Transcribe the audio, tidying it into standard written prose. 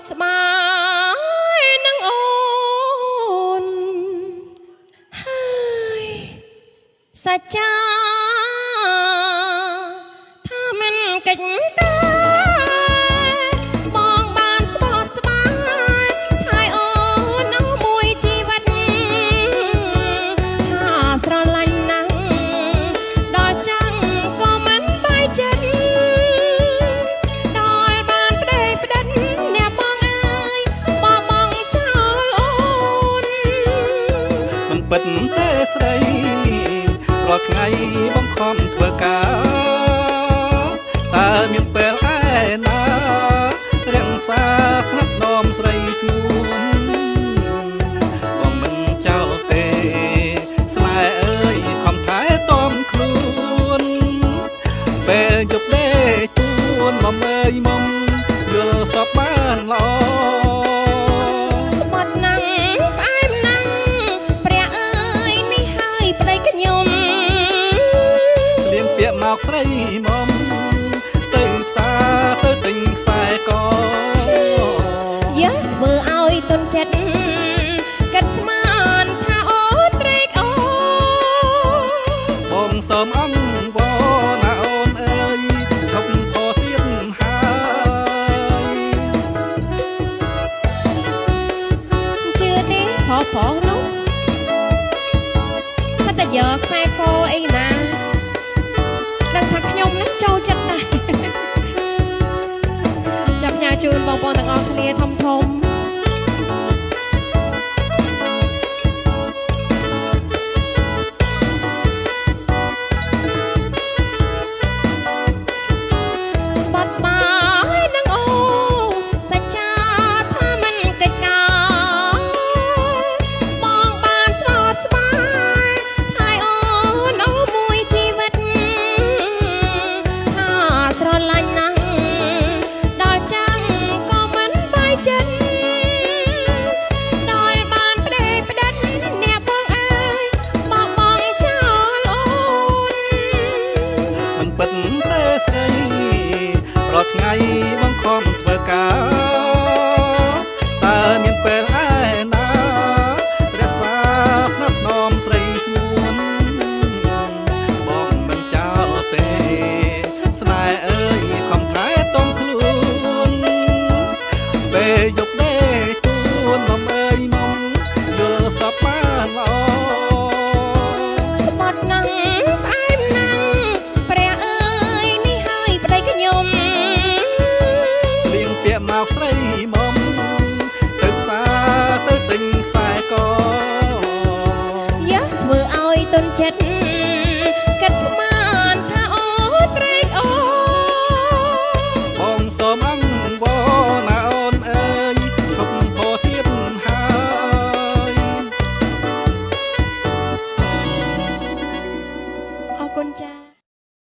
ស្បាយនឹងអូនហើយសច្ចាថាមិនកិច្ចតែបងបានស្បោះស្បាយហើយអូននៅមួយជីវិតថាស្រឡាញ់ណាស់ដល់ចឹងក៏មិនបាយចិត្តដល់បានប្តេជ្ញាអ្នកបងអើយបងចោលអូនមិនពិតទេស្រីរាល់ថ្ងៃបងខំធ្វើការតើមានពេលឯណារៀងសាស្នាប់នំស្រីខ្លួនបងមិនចោលទេស្នេហ៍អើយខំថែទាំខ្លួនពេលយប់ដេកជួនមកមើលមុំយល់សពបានល្អស្បត់ណាស់ផ្អែមណាស់ព្រះអើយនេះហើយប្តីខ្ញុំលៀងពាក្យមកស្រីមុំទៅផ្សារទៅទិញខ្សែកយើងធ្វើឲ្យទុនចិត្តកាត់ស្មានថាអូនត្រេកអរបងសូមអង្វរណាអូនអើយឈប់ខកទៀតហើយជឿទេផងនោះសិតតែយកខ្សែកអីណាដឹងថាខ្ញុំនឹងចូលចិត្តណាស់ចាប់ញ៉ាជូនបងប្អូនទាំងអស់គ្នាធំស្បត់ស្បាយនឹងអូសច្ចាថាមិនកិច្ចការបងបានស្បត់ស្បាយហើយអូនអូមួយជីវិតថាស្រឡាញ់ណាស់ដល់ចឹងក៏មិនបាយចិត្តដល់បានប្តេជ្ញាអ្នកបងអើយបងចោលអូនមិនពិតទេស្រីរាល់ថ្ងៃបងខំធ្វើការតើមានពេលឯណារក្សាស្នាប់នំស្រីខ្លួនបងមិនចោលទេស្នេហ៍អើយខំថែទាំខ្លួនពេលយប់ដេកជួនមកអើយមុំយល់សពបានល្អស្បត់ណាស់ផ្អែមណាស់ព្រះអើយនេះហើយប្តីខ្ញុំលៀងពាក្យមកស្រីម